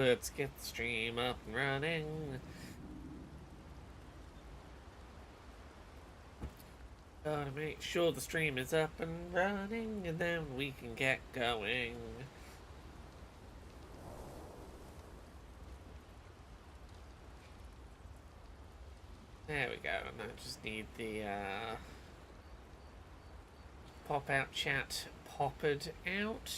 Let's get the stream up and running. Gotta make sure the stream is up and running, and then we can get going. There we go, and I just need the pop-out chat poppered out.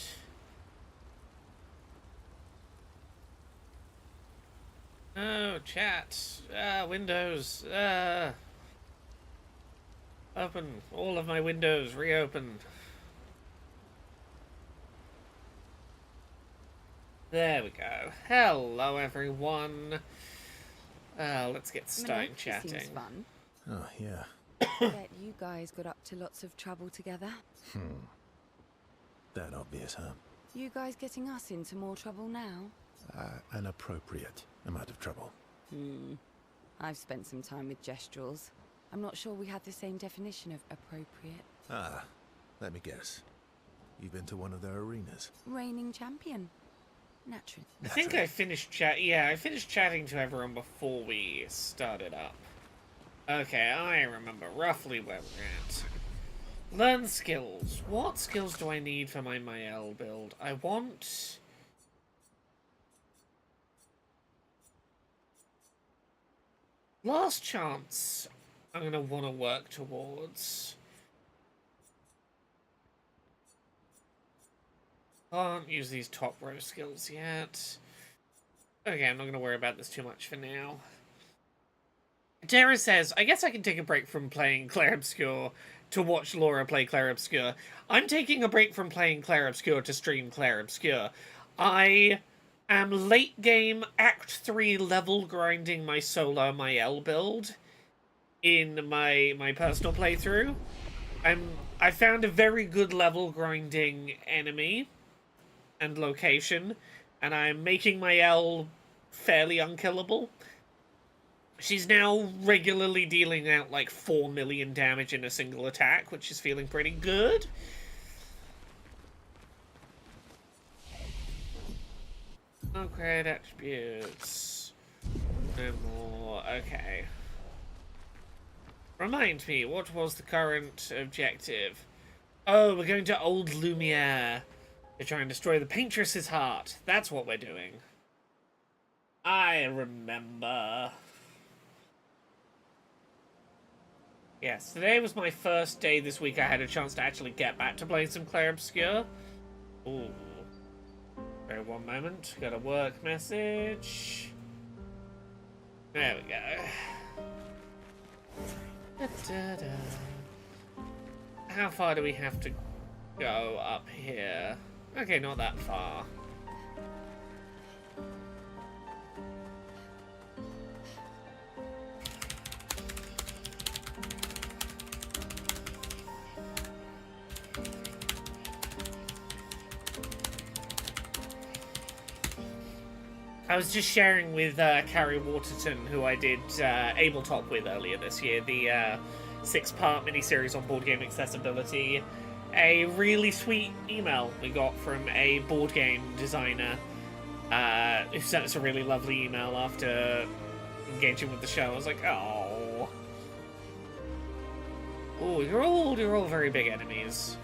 Oh, chat. Windows. Open. All of my windows. Reopen. There we go. Hello, everyone. Let's get started chatting. Seems fun. Oh, yeah. Bet you guys got up to lots of trouble together. That obvious, huh? You guys getting us into more trouble now? An appropriate amount of trouble. I've spent some time with Gestrals. I'm not sure we had the same definition of appropriate. Let me guess. You've been to one of their arenas? Reigning champion. Naturally. I think I finished I finished chatting to everyone before we started up. Okay, I remember roughly where we're at. Learn skills. What skills do I need for my Mael build? I want... Last chance I'm going to want to work towards. Can't use these top row skills yet. Okay, I'm not going to worry about this too much for now. Tara says, I guess I can take a break from playing Clair Obscur to watch Laura play Clair Obscur. I'm taking a break from playing Clair Obscur to stream Clair Obscur. I am late game Act 3 level grinding my solo Mael build in my personal playthrough. I found a very good level grinding enemy and location, and I'm making Mael fairly unkillable. She's now regularly dealing out like 4 million damage in a single attack, which is feeling pretty good. Upgrade attributes. No more. Okay. Remind me, what was the current objective? Oh, we're going to Old Lumiere to try and destroy the Paintress's heart. That's what we're doing. I remember. Yes, today was my first day this week I had a chance to actually get back to playing some Clair Obscur. Ooh. Wait one moment. Got a work message. There we go. How far do we have to go up here? Okay, not that far. I was just sharing with Carrie Waterton, who I did Abletop with earlier this year, the 6-part miniseries on board game accessibility, a really sweet email we got from a board game designer who sent us a really lovely email after engaging with the show. I was like, oh. Oh, you're all very big enemies.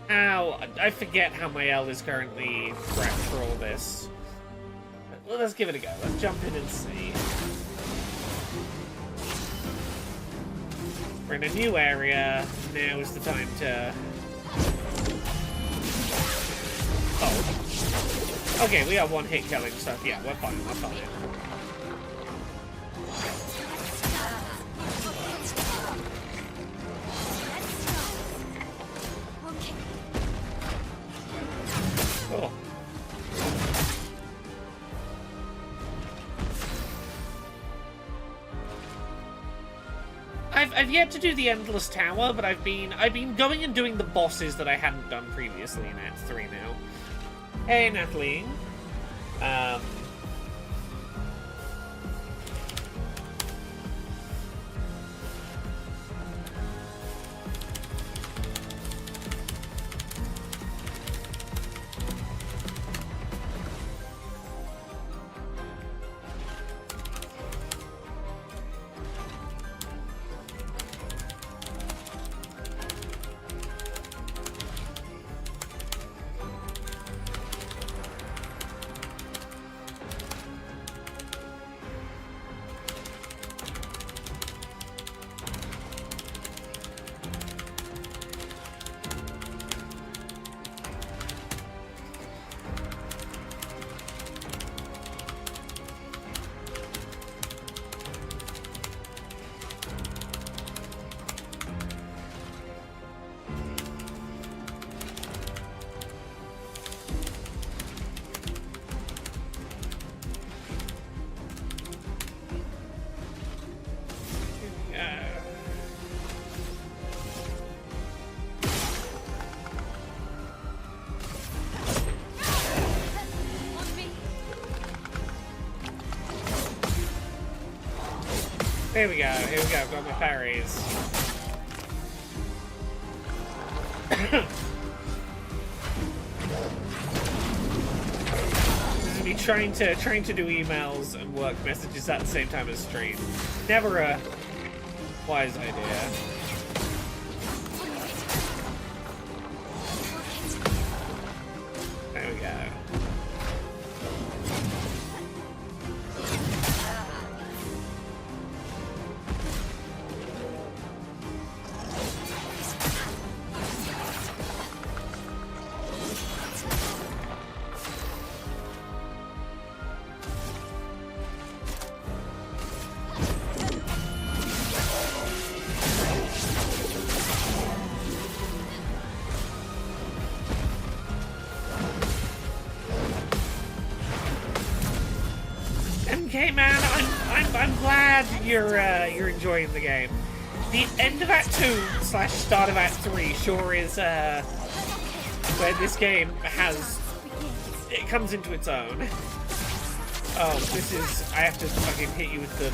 How I forget how Mael is currently prepped for all this. Well, let's give it a go. Let's jump in and see. We're in a new area. Now is the time to... Oh. Okay, we got one hit killing stuff. Yeah, we're fine. We're fine. Oh. I've yet to do the Endless Tower, but I've been going and doing the bosses that I hadn't done previously in Act 3 now. Hey, Natalie. Here we go, here we go, I've got my parries. This is me trying to do emails and work messages at the same time as stream. Never a wise idea. There we go. Okay, man, I'm glad you're enjoying the game. The end of Act 2 / start of Act 3 sure is where this game comes into its own. Oh, this is, I have to fucking hit you with the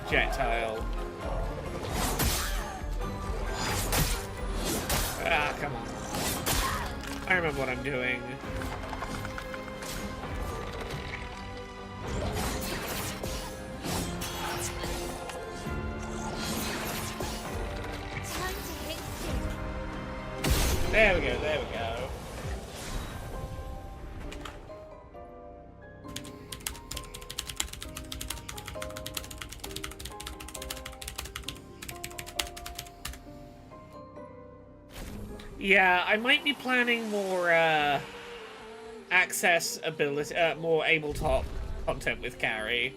projectile. Ah, come on. I remember what I'm doing. There we go, there we go. Yeah, I might be planning more accessibility, more tabletop content with Carrie.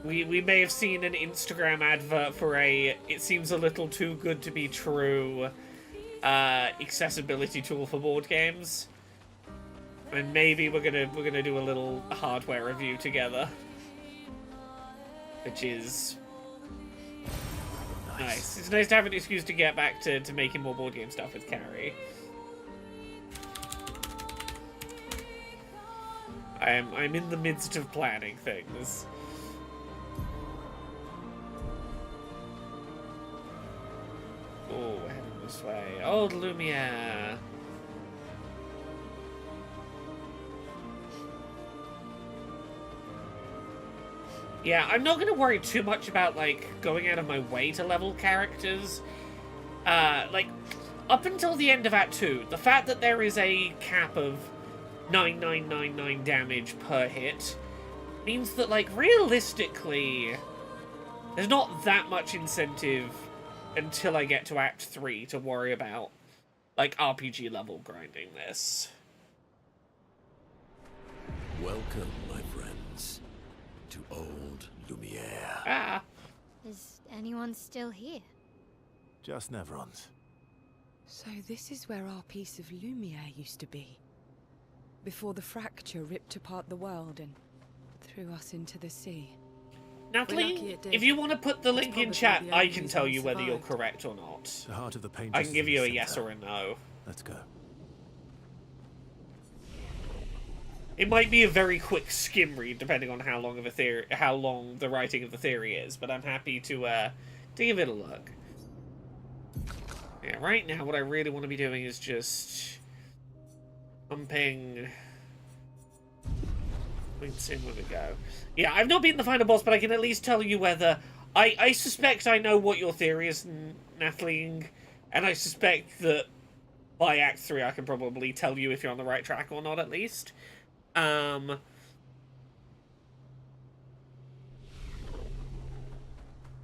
We may have seen an Instagram advert for a "it seems a little too good to be true" accessibility tool for board games, and maybe we're gonna do a little hardware review together, which is nice. It's nice to have an excuse to get back to making more board game stuff with Carrie. I'm in the midst of planning things. Oh, we're heading this way. Old Lumia. Yeah, I'm not going to worry too much about, like, going out of my way to level characters. Like, up until the end of Act 2, the fact that there is a cap of 9999 damage per hit means that, like, realistically, there's not that much incentive until I get to Act 3 to worry about, like, RPG level grinding this. Welcome, my friends, to Old Lumiere. Ah. Is anyone still here? Just Nevrons. So this is where our piece of Lumiere used to be. Before the fracture ripped apart the world and threw us into the sea. Natalie, if you want to put the link in chat, I can tell you whether you're correct or not. The heart of the paint. I can give you a yes or a no. Let's go. It might be a very quick skim read, depending on how long the writing of the theory is. But I'm happy to give it a look. Yeah, right now, what I really want to be doing is just pumping. Let's see where we go. Yeah, I've not beaten the final boss, but I can at least tell you whether I suspect I know what your theory is, Natalie, and I suspect that by Act 3 I can probably tell you if you're on the right track or not, at least. I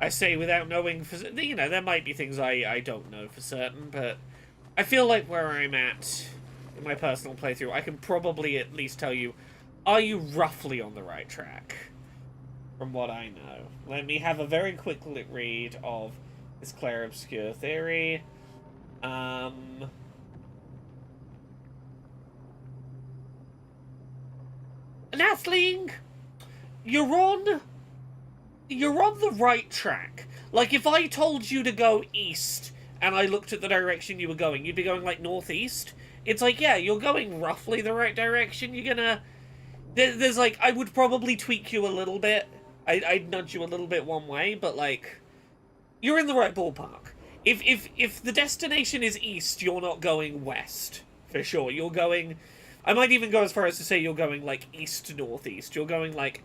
say without knowing for, you know, there might be things I don't know for certain, but I feel like where I'm at in my personal playthrough, I can probably at least tell you, are you roughly on the right track? From what I know. Let me have a very quick read of this Clair Obscur theory. Nathling, you're on the right track. Like, if I told you to go east and I looked at the direction you were going, you'd be going, like, northeast. It's like, yeah, you're going roughly the right direction. You're gonna... There's, like, I would probably tweak you a little bit I'd nudge you a little bit one way, but like, you're in the right ballpark. If the destination is east, you're not going west for sure. You're going. I might even go as far as to say you're going like east northeast. You're going like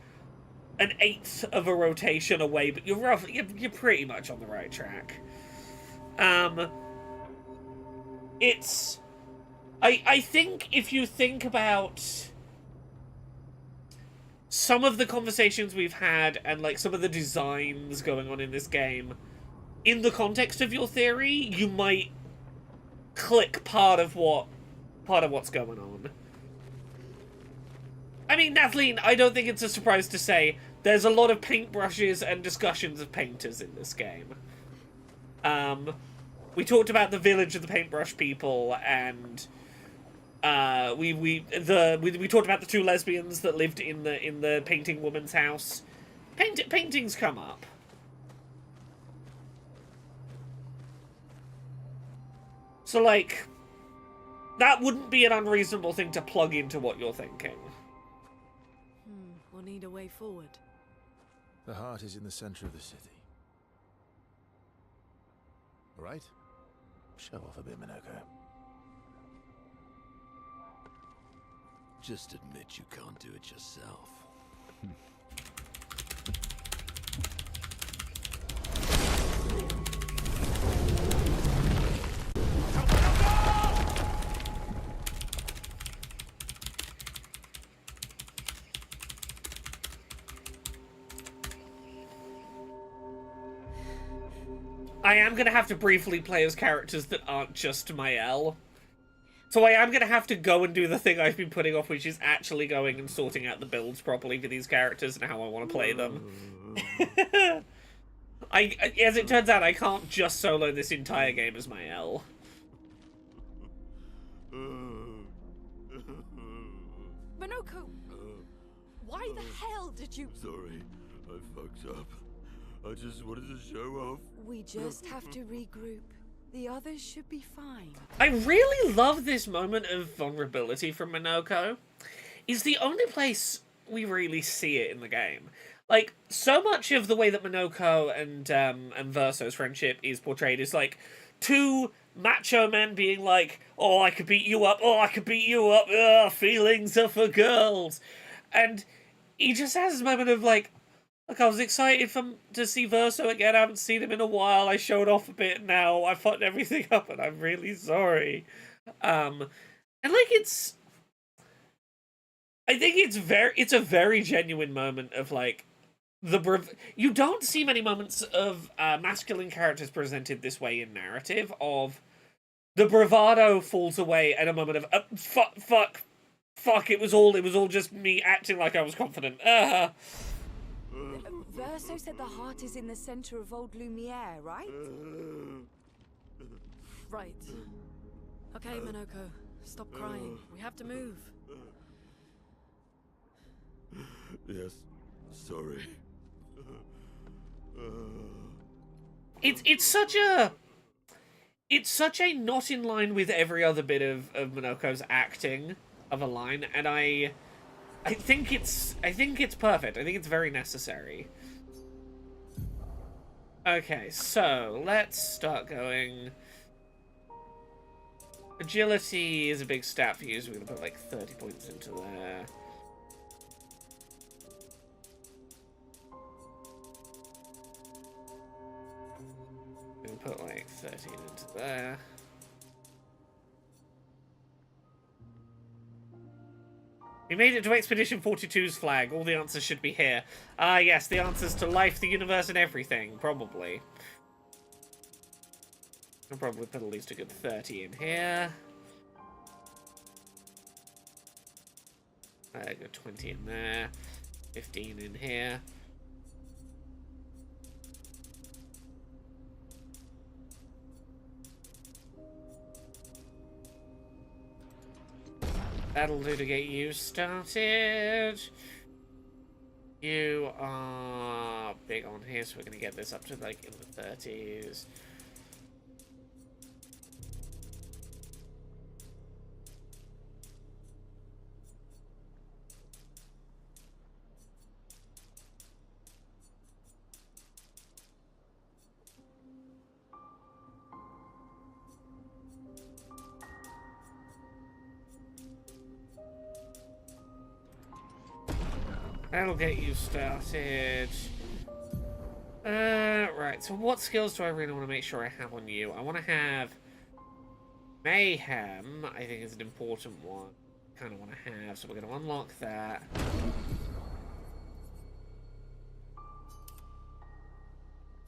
an eighth of a rotation away, but you're pretty much on the right track. It's. I think if you think about some of the conversations we've had and like some of the designs going on in this game, in the context of your theory, you might click part of what's going on. I mean, Nathleen, I don't think it's a surprise to say there's a lot of paintbrushes and discussions of painters in this game. We talked about the village of the paintbrush people, and we talked about the two lesbians that lived in the painting woman's house. Paintings come up. So, like, that wouldn't be an unreasonable thing to plug into what you're thinking. We'll need a way forward. The heart is in the center of the city. All right? Show off a bit, Minoko. Just admit you can't do it yourself. I am going to have to briefly play as characters that aren't just Mael. So I am going to have to go and do the thing I've been putting off, which is actually going and sorting out the builds properly for these characters and how I want to play them. As it turns out, I can't just solo this entire game as Mael. Minoko! Why the hell did you... Sorry, I fucked up. I just wanted to show off. We just have to regroup. The others should be fine. I really love this moment of vulnerability from Minoko. It's the only place we really see it in the game. Like, so much of the way that Minoko and Verso's friendship is portrayed is like two macho men being like, oh, I could beat you up, oh, I could beat you up, ugh, feelings are for girls. And he just has this moment of like, look, I was excited to see Verso again. I haven't seen him in a while. I showed off a bit now. I fucked everything up, and I'm really sorry. And like I think it's a very genuine moment of like you don't see many moments of masculine characters presented this way in narrative. Of the bravado falls away at a moment of fuck. It was all just me acting like I was confident. Verso said the heart is in the center of old Lumiere, right? Right. Okay, Minoko, stop crying. We have to move. Yes, sorry. It's such a not in line with every other bit of Minoko's acting of a line, and I think it's perfect. I think it's very necessary. Okay, so let's start going. Agility is a big stat for you, so we're gonna put like 30 points into there. We're gonna put like 13 into there. We made it to Expedition 42's flag. All the answers should be here. Ah, yes, the answers to life, the universe, and everything. Probably. I'll probably put at least a good 30 in here. Got 20 in there. 15 in here. That'll do to get you started. You are big on here, so we're going to get this up to like in the 30s. That'll get you started. Right, so what skills do I really want to make sure I have on you? I want to have Mayhem, I think is an important one. Kind of want to have, so we're going to unlock that.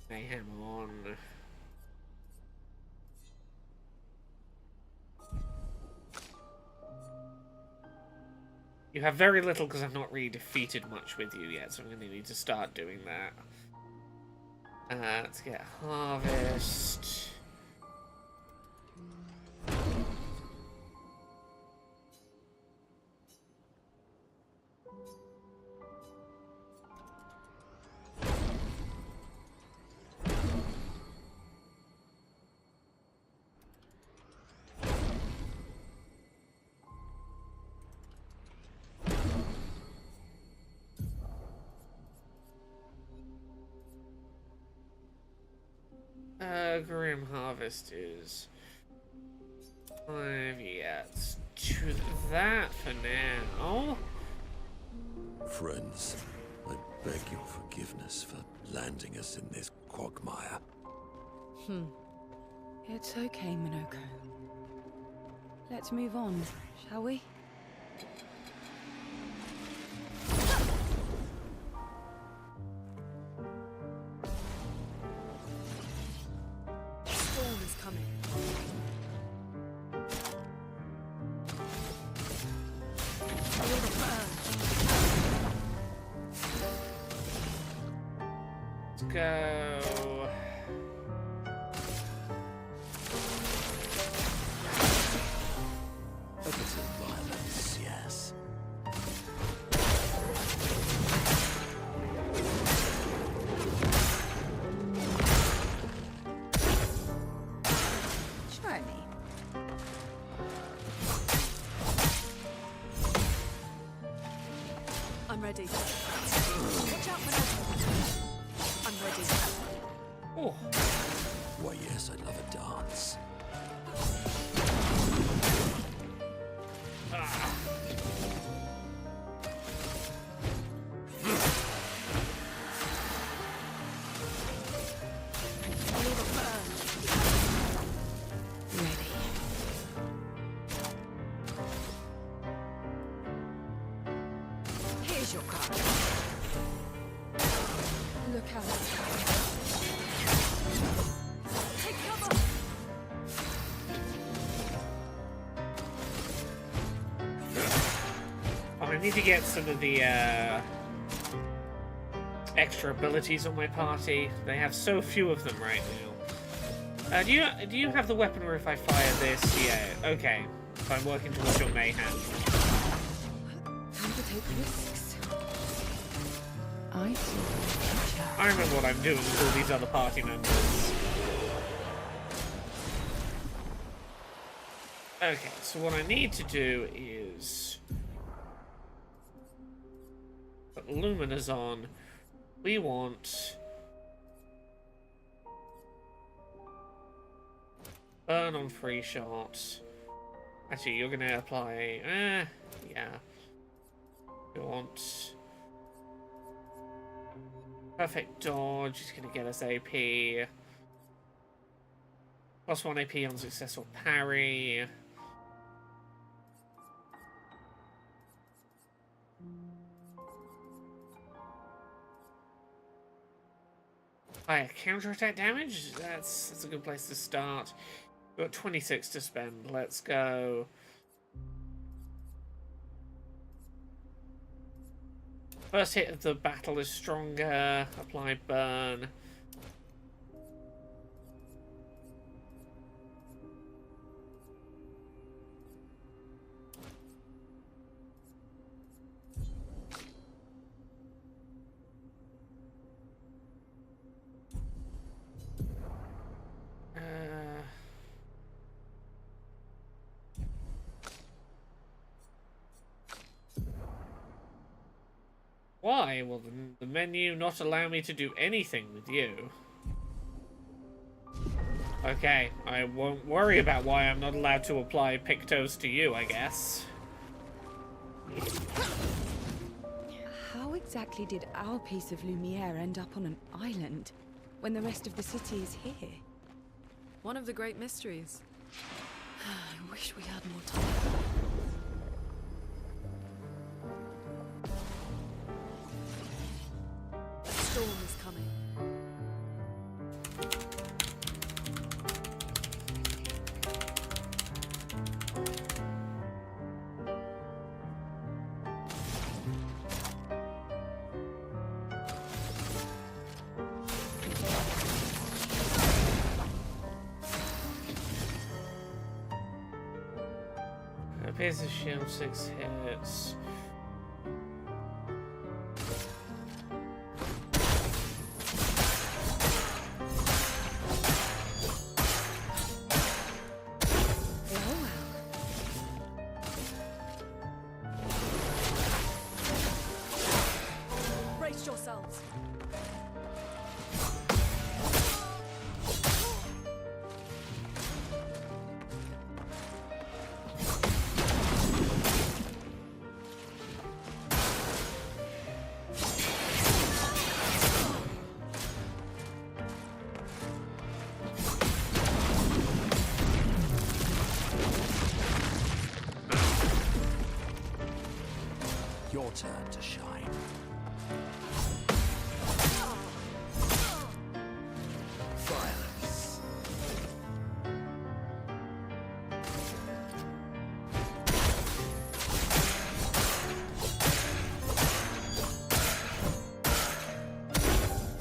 Mayhem on. You have very little because I've not really defeated much with you yet, so I'm going to need to start doing that. Let's get Harvest. Grim Harvest is 5, yeah, let's do that for now. Friends, I beg your forgiveness for landing us in this quagmire. It's okay, Minoko. Let's move on, shall we? Storm is coming. Feel the burn. Let's go. A bit of violence, yes. Try me. I'm ready. Watch out, Minoko. I'm ready. Oh, Why, yes, I'd love a dance. Feel the burn. Ready. Here's your card. Look out. Take cover. I need to get some of the extra abilities on my party. They have so few of them right now. Do you have the weapon where if I fire this? Yeah, okay. So I'm working towards your mayhem. Time to take risks. I see the future. I remember what I'm doing with all these other party members. Okay, so what I need to do is put Luminas on. We want burn on free shots. Actually, you're gonna apply. Yeah. We want perfect dodge. Is gonna get us AP. +1 AP on successful parry. Higher counterattack damage? That's a good place to start. We've got 26 to spend. Let's go. First hit of the battle is stronger. Apply burn. Why will the menu not allow me to do anything with you? Okay, I won't worry about why I'm not allowed to apply Pictos to you, I guess. How are exactly did our piece of Lumiere end up on an island when the rest of the city is here? One of the great mysteries. I wish we had more time. A storm is coming. Appears to shield 6 hits. Brace yourselves. Your turn to shine. Violence.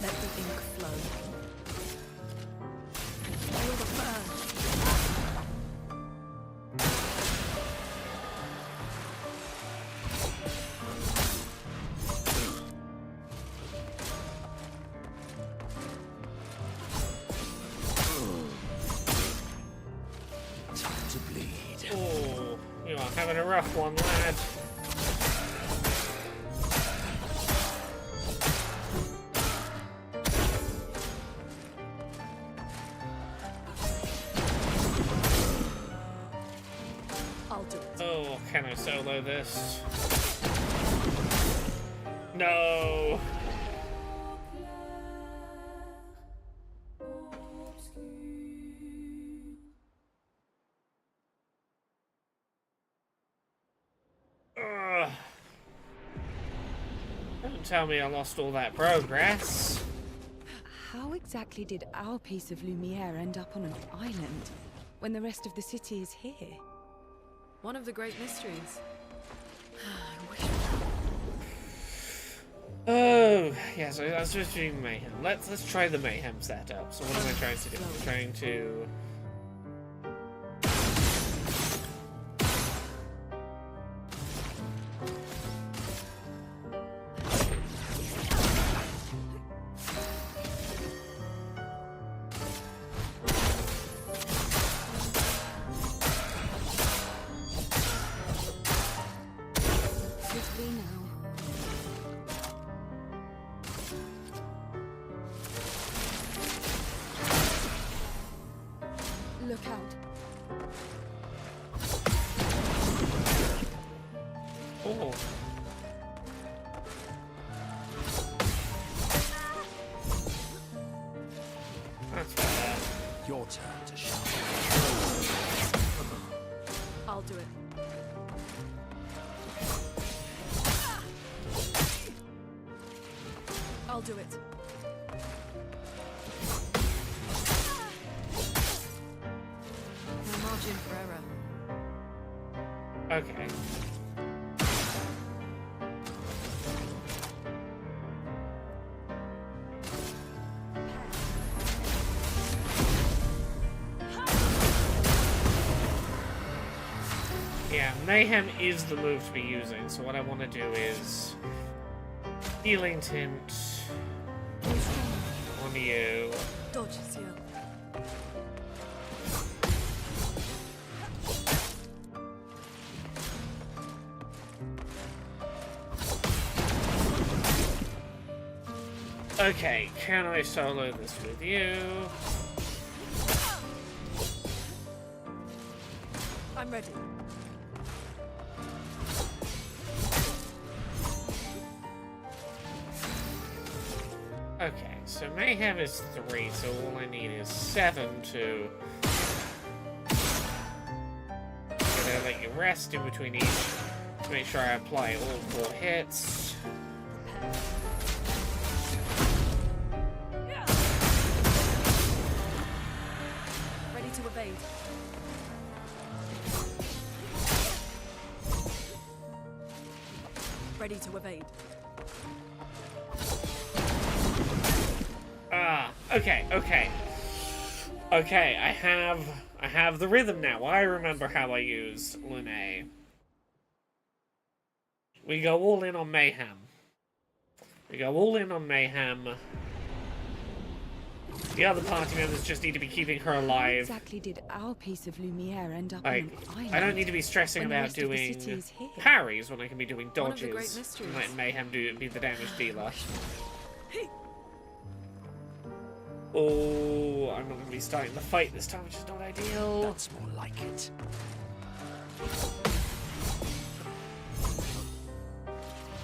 Let the ink flow. Feel the burn. Time to bleed. Oh, you are having a rough one, lad. I'll do it. Oh, can I solo this? No. Ugh. Don't tell me I lost all that progress. How exactly did our piece of Lumiere end up on an island when the rest of the city is here? One of the great mysteries. I wish. Oh, yeah, so I was just doing mayhem. Let's try the mayhem setup. So what am I trying to do? I'm trying to... Swiftly now. Look out. Oh. That's better. Your turn to shine. I'll do it. I'll do it. No margin for error. Okay. Yeah, mayhem is the move to be using, so what I want to do is healing tint on you. Dodge seal. Okay, can I solo this with you? I'm ready. Okay, so mayhem is 3, so all I need is 7 to... I'm gonna let you rest in between each to make sure I apply all 4 hits. Ready to evade. Ready to evade. Ah, okay. Okay, I have the rhythm now. I remember how I used Lune. We go all in on mayhem. The other party members just need to be keeping her How alive. exactly did our piece of Lumiere end up Like, on an island? I don't need to be stressing when the about rest of the doing city is here? parries when I can be doing One of the great dodges. mysteries. And let mayhem be the damage dealer. Oh, I'm not going to be starting the fight this time, which is not ideal. That's more like it.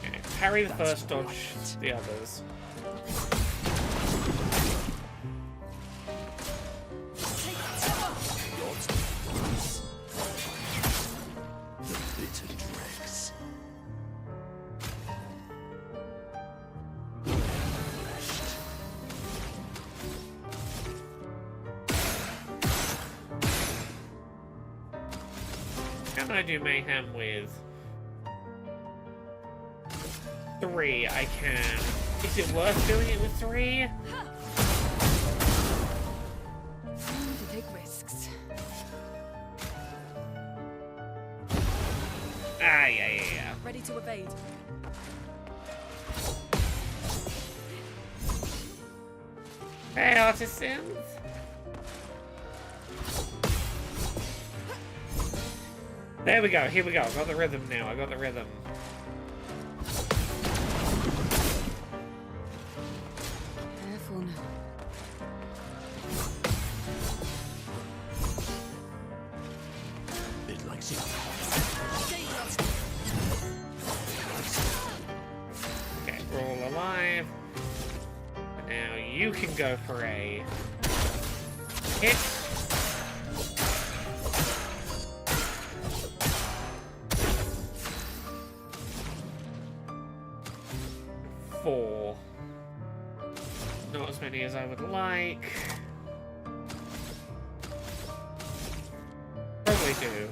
Okay, parry the That's first, more dodge like it. the others. Yours was the bitter dregs. Rest. Can I do mayhem with 3? I can. Is it worth doing it with 3? Time to take risks. Ah, yeah. Ready to evade. Hey, artisans. There we go, here we go. I got the rhythm now, I got the rhythm. Careful now. It likes you. Okay, we're all alive. And now you can go for a hit. Four. Not as many as I would like. Probably do.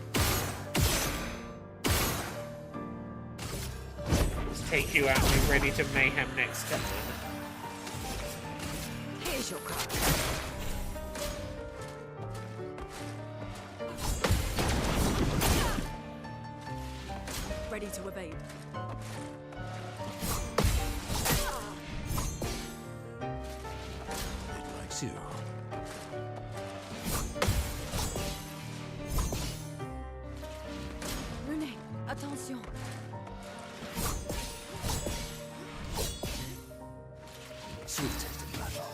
Let's take you out and be ready to mayhem next turn. Here's your card. Ready to evade. It likes you. Rune, attention. Sweet taste of battle.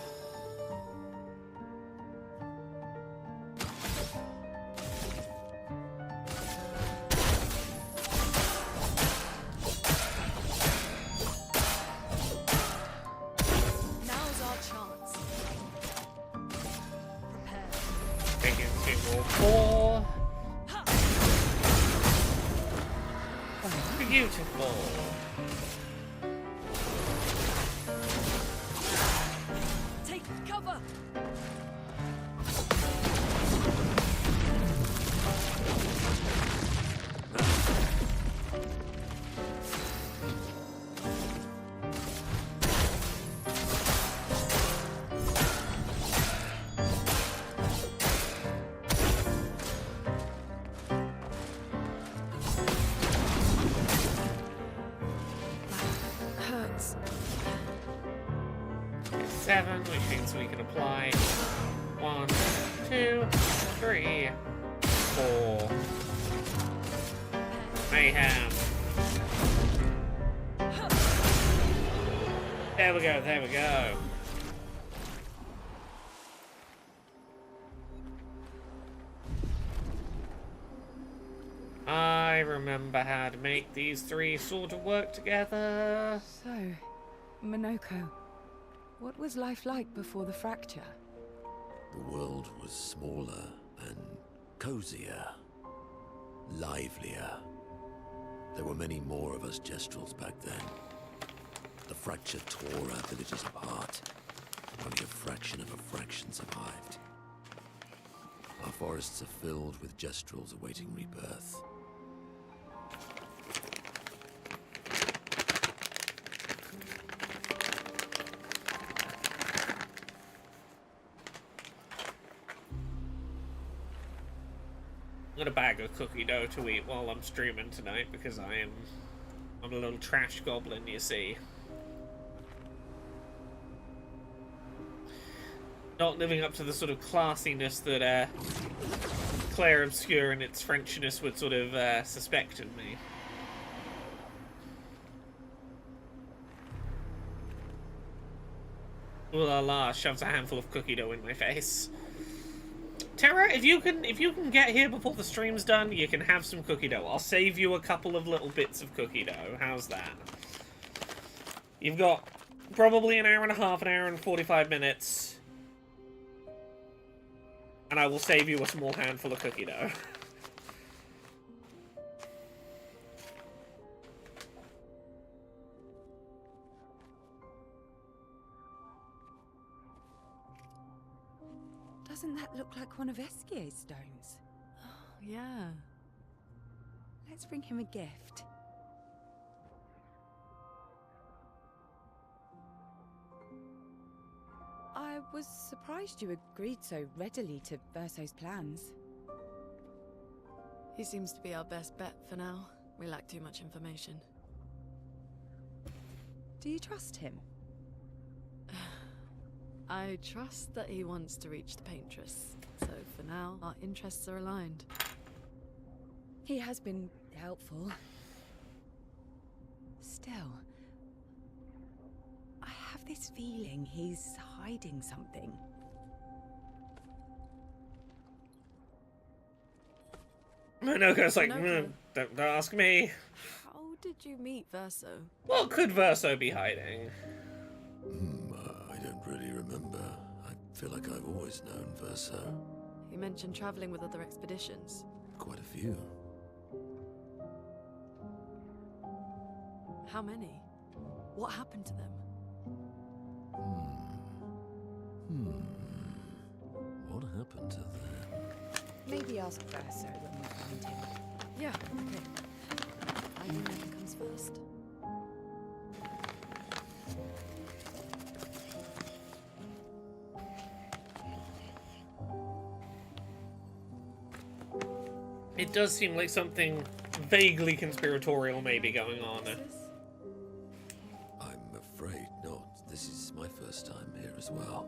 Now's our chance. Prepare. Taking single 4. Beautiful. Take cover. Hurts. 7, which means we can apply 1, 2, 3, 4. Mayhem. There we go, there we go. I remember how to make these 3 sort of work together. So, Monoko, What was life like before the fracture? The world was smaller and cozier, livelier. There were many more of us Gestrels back then. The fracture tore our villages apart. Only a fraction of a fraction survived. Our forests are filled with Gestrels awaiting rebirth. I'm gonna bag of cookie dough to eat while I'm streaming tonight because I'm a little trash goblin, you see. Not living up to the sort of classiness that Clair Obscur and its Frenchiness would sort of suspect in me. Ooh la la, shoves a handful of cookie dough in my face. Terra, if you can get here before the stream's done, you can have some cookie dough. I'll save you a couple of little bits of cookie dough. How's that? You've got probably an hour and a half, an hour and 45 minutes. And I will save you a small handful of cookie dough. Doesn't that look like one of Esquier's stones? Oh, yeah. Let's bring him a gift. I was surprised you agreed so readily to Verso's plans. He seems to be our best bet for now. We lack too much information. Do you trust him? I trust that he wants to reach the Paintress. So for now, our interests are aligned. He has been helpful. Still, I have this feeling he's hiding something. Minoko's like, Minoko. don't ask me. How did you meet Verso? What could Verso be hiding? I don't really remember. I feel like I've always known Verso. You mentioned traveling with other expeditions. Quite a few. How many? What happened to them? What happened to them? Maybe ask Verso when we find him. Yeah, okay. I think that comes first. It does seem like something vaguely conspiratorial may be going on. I'm afraid not. This is my first time here as well.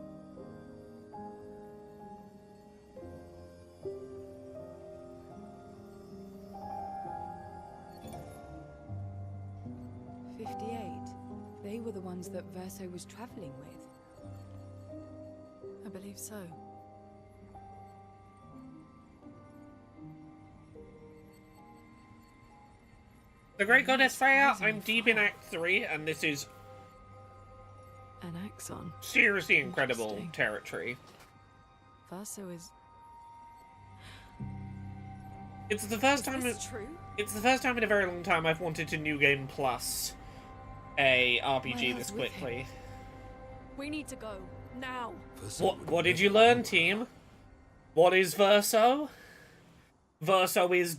They were the ones that Verso was traveling with. I believe so. The Great Goddess Freya, I'm deep in Act 3, and this is An axon. seriously incredible Interesting. territory. Verso is... It's the first time. Is this true? It's the first time in a very long time I've wanted to New Game Plus a RPG this My heart's with quickly. We need to go. Now. Verso What did you learn, team? What is Verso? Verso is ...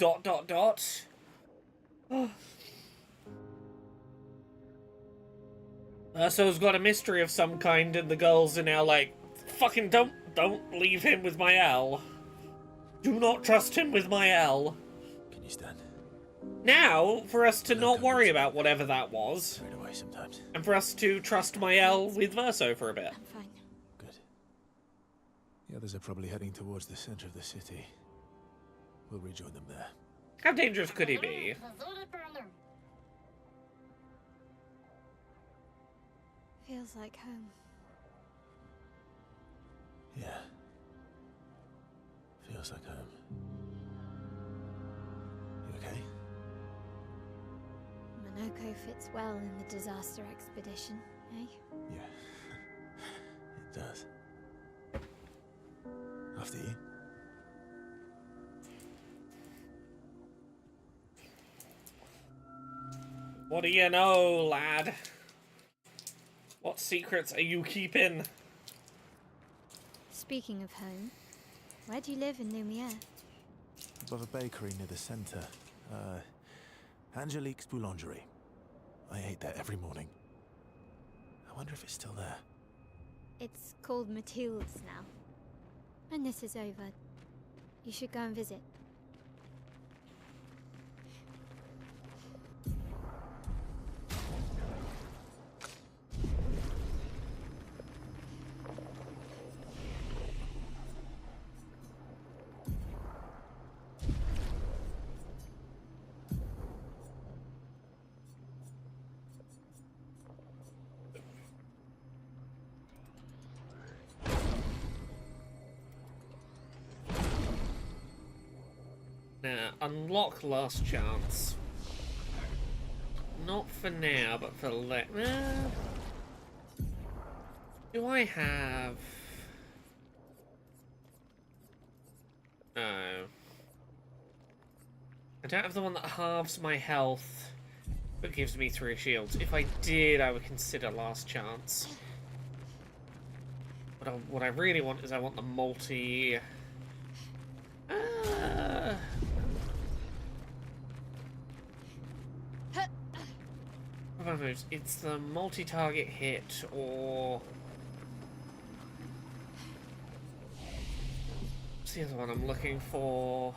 Verso's got a mystery of some kind, and the girls are now like, fucking don't leave him with my L. Do not trust him with my L. Can you stand? Now, for us to not worry about whatever that was, Straight away sometimes. and for us to trust my L with Verso for a bit. I'm fine. Good. The others are probably heading towards the center of the city. We'll rejoin them there. How dangerous could he be? Feels like home. Yeah. Feels like home. You okay? Minoko fits well in the disaster expedition, eh? Yeah. does. After you. What do you know, lad? What secrets are you keeping? Speaking of home, where do you live in Lumiere? Above a bakery near the center. Angelique's Boulangerie. I ate there every morning. I wonder if it's still there. It's called Mathilde's now. When this is over, you should go and visit. Now, unlock last chance. Not for now, but for do I have... No. I don't have the one that halves my health, but gives me 3 shields. If I did, I would consider last chance. But what I really want is I want the multi... moves. It's the multi-target hit, or what's the other one I'm looking for?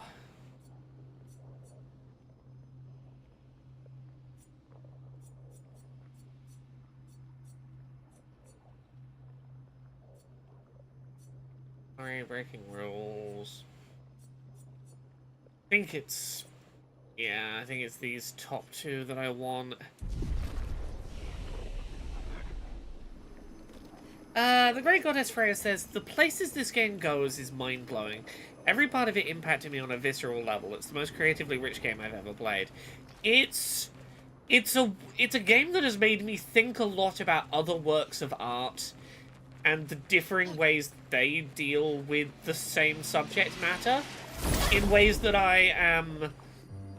Sorry, breaking rules. I think it's... yeah, I think it's these top 2 that I want. The Great Goddess Freya says, the places this game goes is mind-blowing. Every part of it impacted me on a visceral level. It's the most creatively rich game I've ever played. It's a game that has made me think a lot about other works of art and the differing ways they deal with the same subject matter in ways that I am...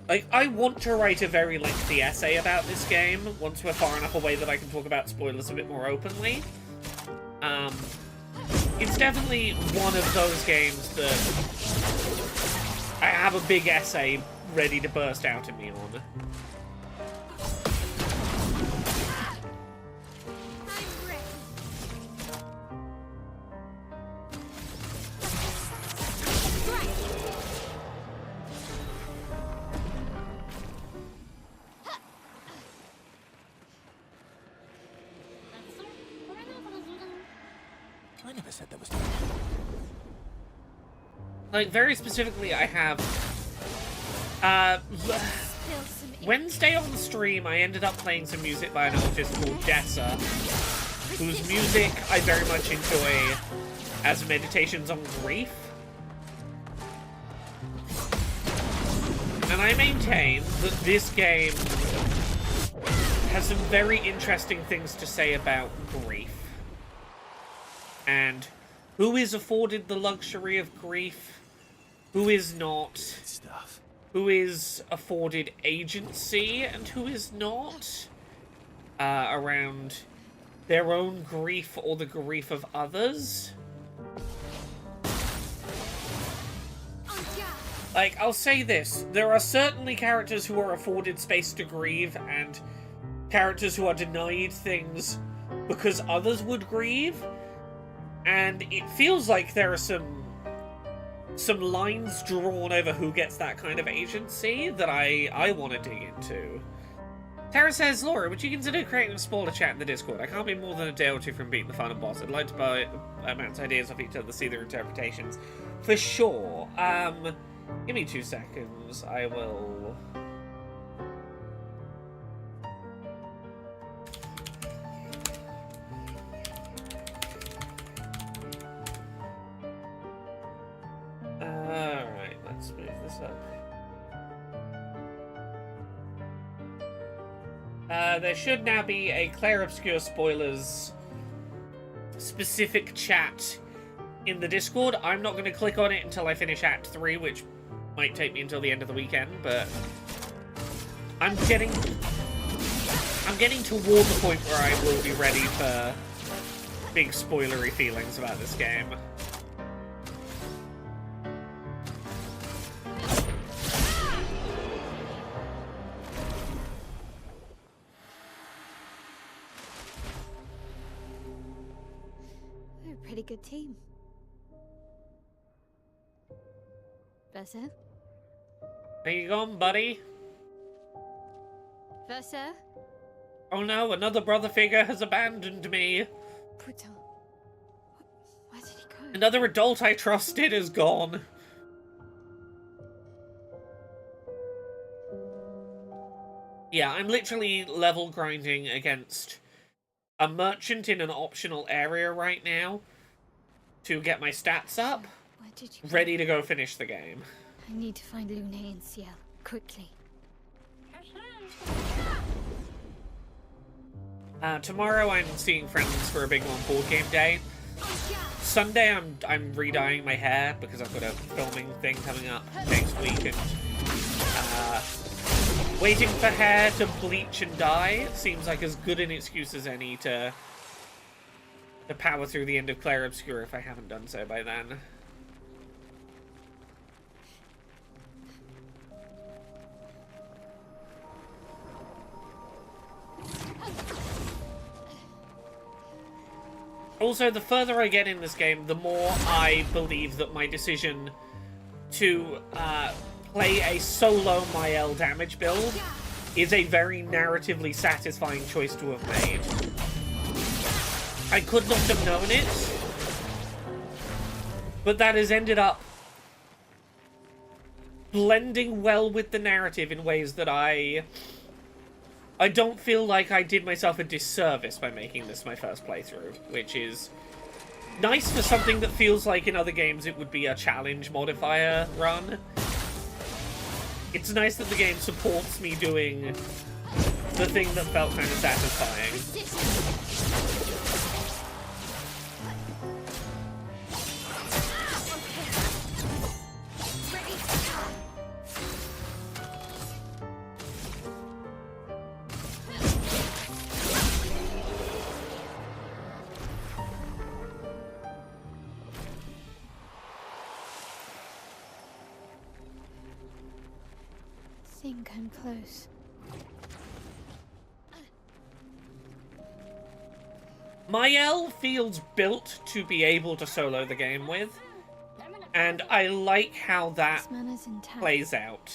like, I want to write a very lengthy essay about this game once we're far enough away that I can talk about spoilers a bit more openly. It's definitely one of those games that I have a big essay ready to burst out at me on. I never said that was... like, very specifically, I have... Wednesday on the stream, I ended up playing some music by an artist called Dessa, whose music I very much enjoy as meditations on grief. And I maintain that this game has some very interesting things to say about grief. And who is afforded the luxury of grief? Who is not? stuff. Who is afforded agency and who is not? Around their own grief or the grief of others? Like, I'll say this. There are certainly characters who are afforded space to grieve and characters who are denied things because others would grieve. And it feels like there are some lines drawn over who gets that kind of agency that I want to dig into. Tara says, Laura, would you consider creating a spoiler chat in the Discord? I can't be more than a day or 2 from beating the final boss. I'd like to bounce ideas off each other, see their interpretations. For sure. Give me 2 seconds. I will... Alright, let's move this up. There should now be a Clair Obscur spoilers specific chat in the Discord. I'm not going to click on it until I finish Act 3, which might take me until the end of the weekend, but I'm getting toward the point where I will be ready for big spoilery feelings about this game. We're a pretty good team. Versa? Are you gone, buddy? Versa? Oh no, another brother figure has abandoned me. Putain. Where did he go? Another adult I trusted is gone. Yeah, I'm literally level grinding against a merchant in an optional area right now to get my stats up, Where did you ready to go finish the game. I need to find Lune and Ciel, quickly. Tomorrow I'm seeing friends for a big long board game day. Sunday I'm re-dyeing my hair because I've got a filming thing coming up next week, and waiting for hair to bleach and dye seems like as good an excuse as any to power through the end of Clair Obscur if I haven't done so by then. Also, the further I get in this game, the more I believe that my decision to play a solo Mael damage build is a very narratively satisfying choice to have made. I could not have known it, but that has ended up blending well with the narrative in ways that I don't feel like I did myself a disservice by making this my first playthrough, which is nice for something that feels like in other games it would be a challenge modifier run. It's nice that the game supports me doing the thing that felt kind of satisfying. Think I'm close. Mael feels built to be able to solo the game with, and I like how that This man is intact. plays out.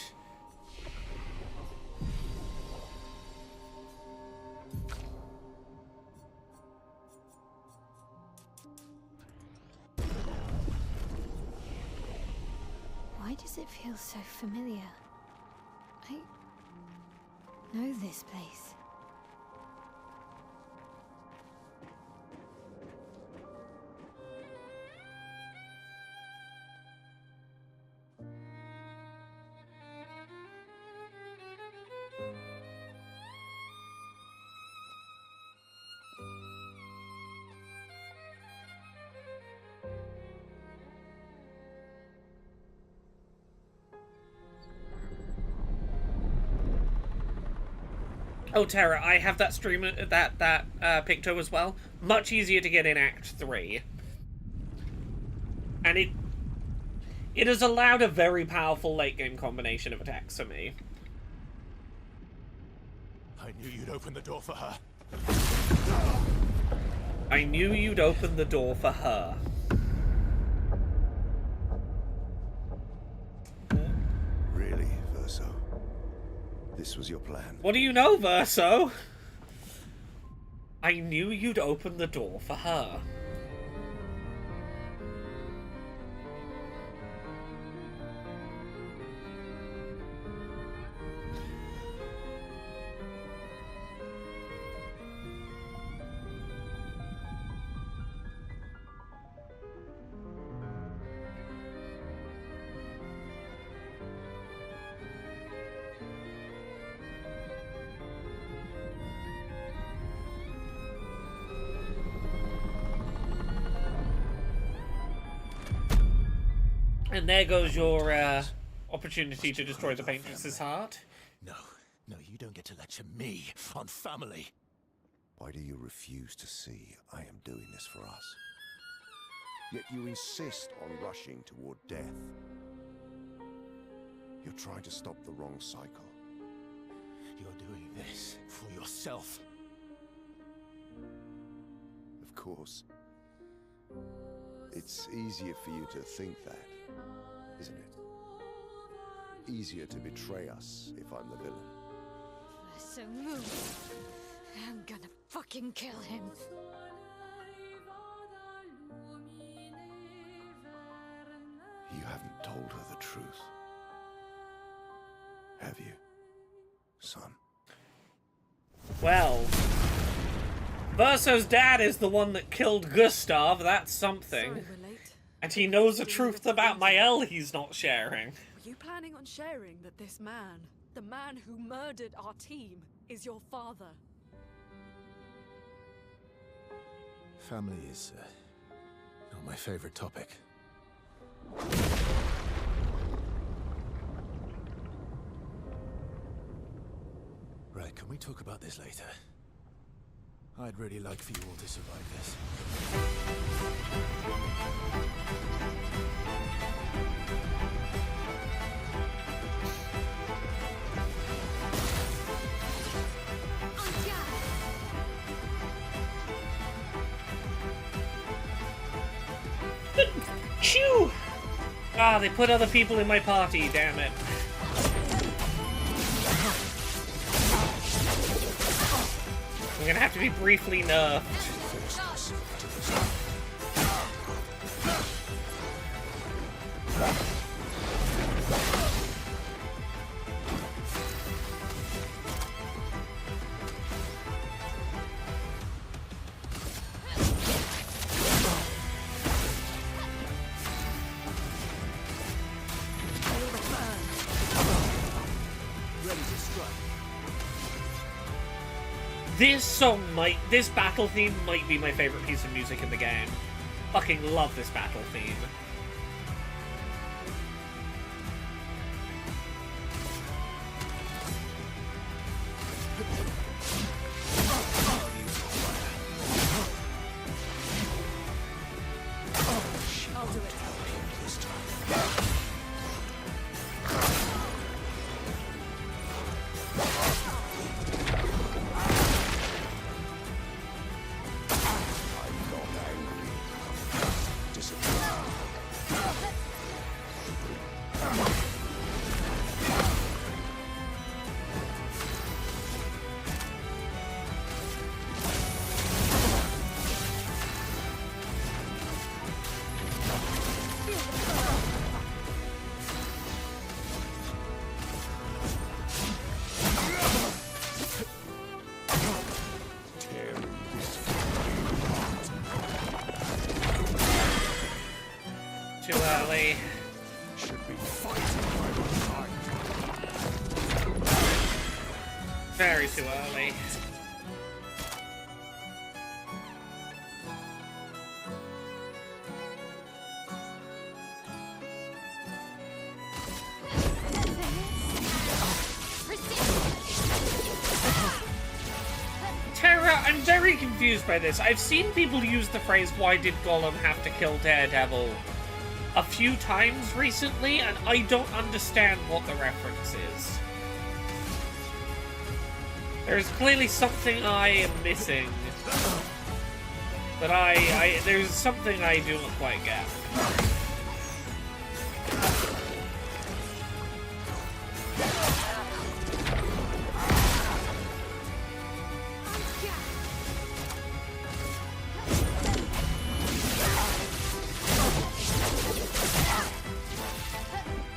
Why does it feel so familiar? I know this place. Oh, Tara, I have that stream, that Picto as well. Much easier to get in Act 3. And it has allowed a very powerful late game combination of attacks for me. I knew you'd open the door for her. I knew you'd open the door for her. Really, Verso? This was your plan? What do you know, Verso? I knew you'd open the door for her. And there goes your opportunity to destroy the Paintress's heart. No, no, you don't get to lecture me on family. Why do you refuse to see I am doing this for us? Yet you insist on rushing toward death. You're trying to stop the wrong cycle. You're doing this for yourself. Of course. It's easier for you to think that, isn't it? Easier to betray us if I'm the villain. So move. I'm gonna fucking kill him. You haven't told her the truth. Have you, son? Well, Verso's dad is the one that killed Gustav. That's something. Sorry we're late. And he knows a truth about Mael he's not sharing. Were you planning on sharing that this man, the man who murdered our team, is your father? Family is not my favorite topic. Right, can we talk about this later? I'd really like for you all to survive this. Chew! Ah, they put other people in my party, damn it. I'm gonna have to be briefly nerfed. This battle theme might be my favorite piece of music in the game. Fucking love this battle theme. I'll do it. Too early. Should be fighting by the side. Very too early. Terra, I'm very confused by this. I've seen people use the phrase, "Why did Gollum have to kill Daredevil?" a few times recently, and I don't understand what the reference is. There's clearly something I am missing. But there's something I do not quite get.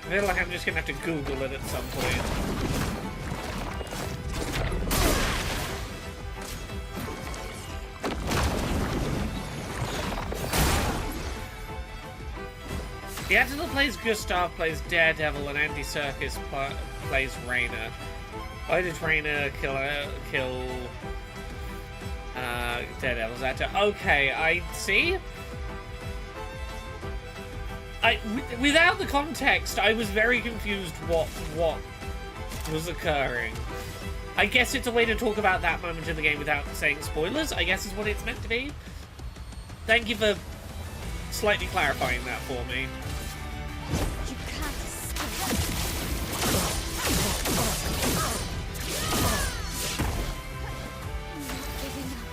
I feel like I'm just gonna have to Google it at some point. The actor that plays Gustav plays Daredevil, and Andy Serkis plays Raina. Why did Raina kill Daredevil's actor? Okay, I see. Without the context, I was very confused what was occurring. I guess it's a way to talk about that moment in the game without saying spoilers, I guess is what it's meant to be. Thank you for slightly clarifying that for me. You can't escape. Not giving up.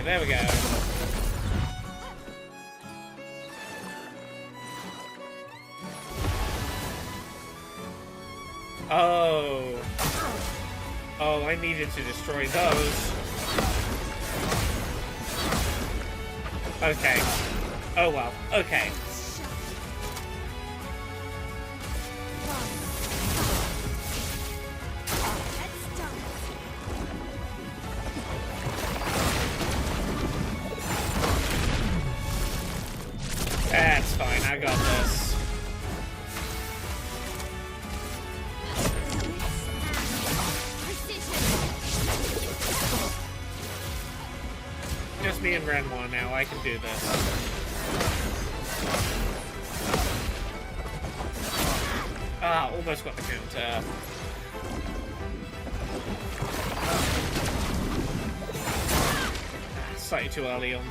There we go. Oh. Oh, I needed to destroy those. Okay. Oh well. Okay. That's fine, I got this. Just me and Renoir now, I can do this. Ah, almost got the counter. Slightly too early on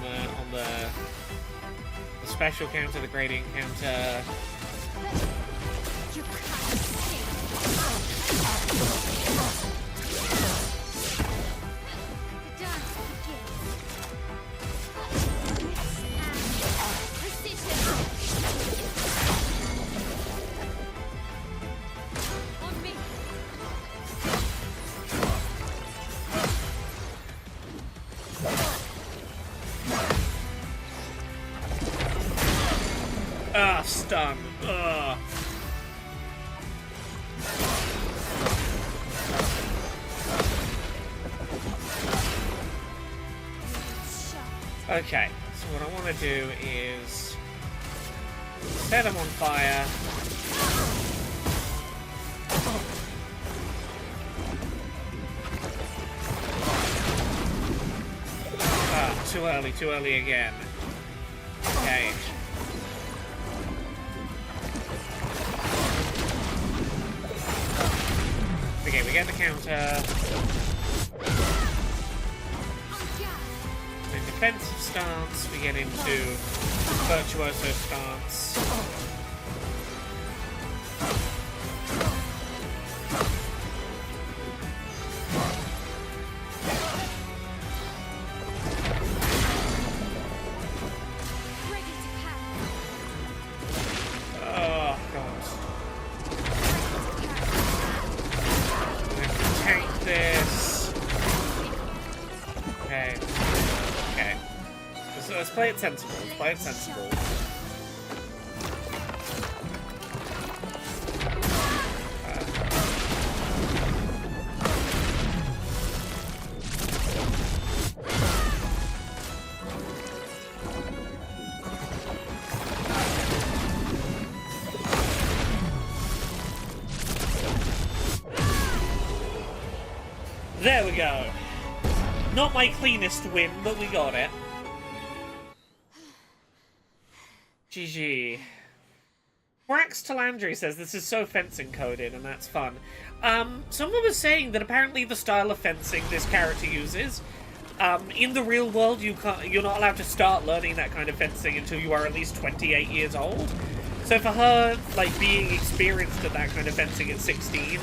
the special counter, the gradient counter. You can't escape. The dance begins. Precision. On me. Ah, stun. Ugh. Okay, so what I want to do is set them on fire. Ah, too early again. Okay. Okay, we get the counter. The defensive stance, we get into virtuoso stance. Oh, God. Tank this. Okay. Okay. Let's play it sensible. Let's play it sensible. There we go. Not my cleanest win, but we got it. GG. Brax Talandri says this is so fencing coded, and that's fun. Someone was saying that apparently the style of fencing this character uses, in the real world, you're not allowed to start learning that kind of fencing until you are at least 28 years old. So for her, like, being experienced at that kind of fencing at 16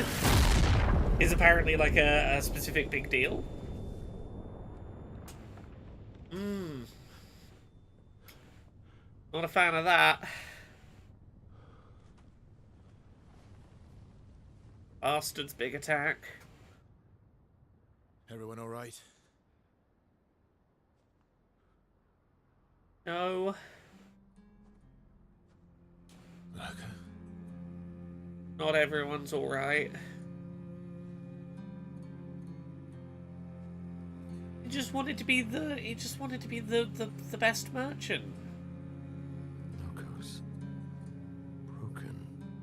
is apparently, like, a specific big deal. Not a fan of that. Bastard's big attack. Everyone all right? No. Okay. Not everyone's alright. He just wanted to be the best merchant. Logos. Broken.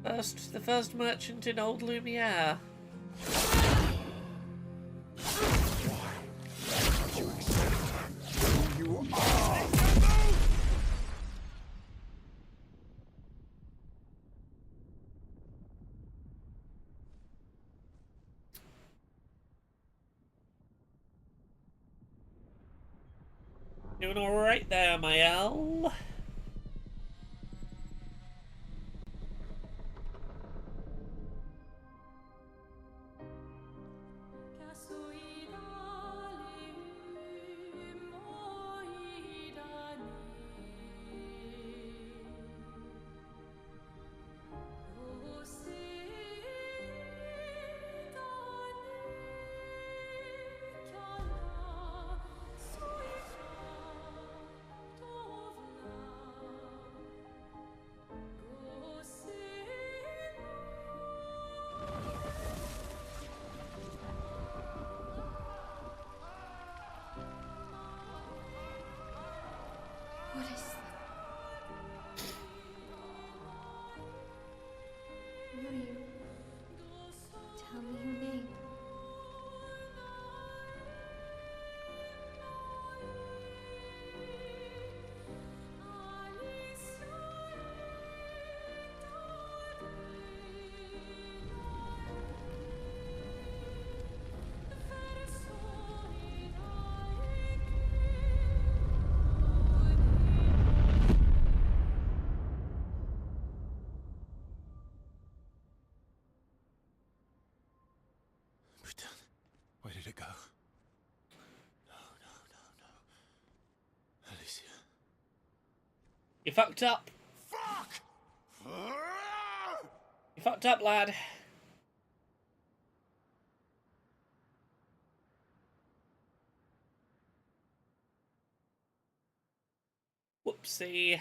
The first merchant in Old Lumiere. You are! Doing alright there, Mael. What is that? Who are you? Tell me your name. Where did it go? No. Alicia. You fucked up. Fuck! You fucked up, lad. Whoopsie.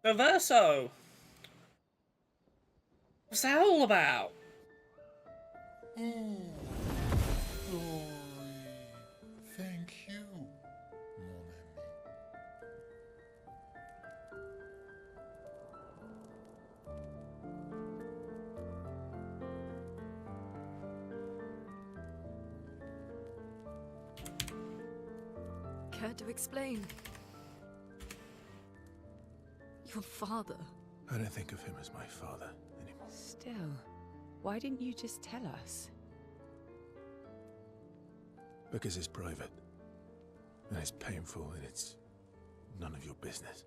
Reverso. What's that all about? Oh, glory. Thank you, mon ami. Care to explain? Your father. I don't think of him as my father anymore. Still, why didn't you just tell us? Because it's private. And it's painful and it's none of your business.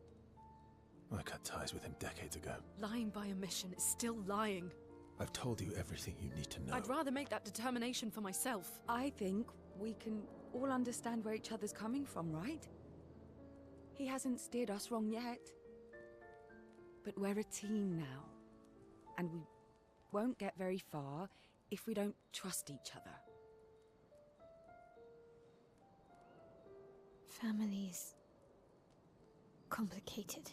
I cut ties with him decades ago. Lying by omission is still lying. I've told you everything you need to know. I'd rather make that determination for myself. I think we can all understand where each other's coming from, right? He hasn't steered us wrong yet. But we're a team now. And we won't get very far if we don't trust each other. Family's complicated.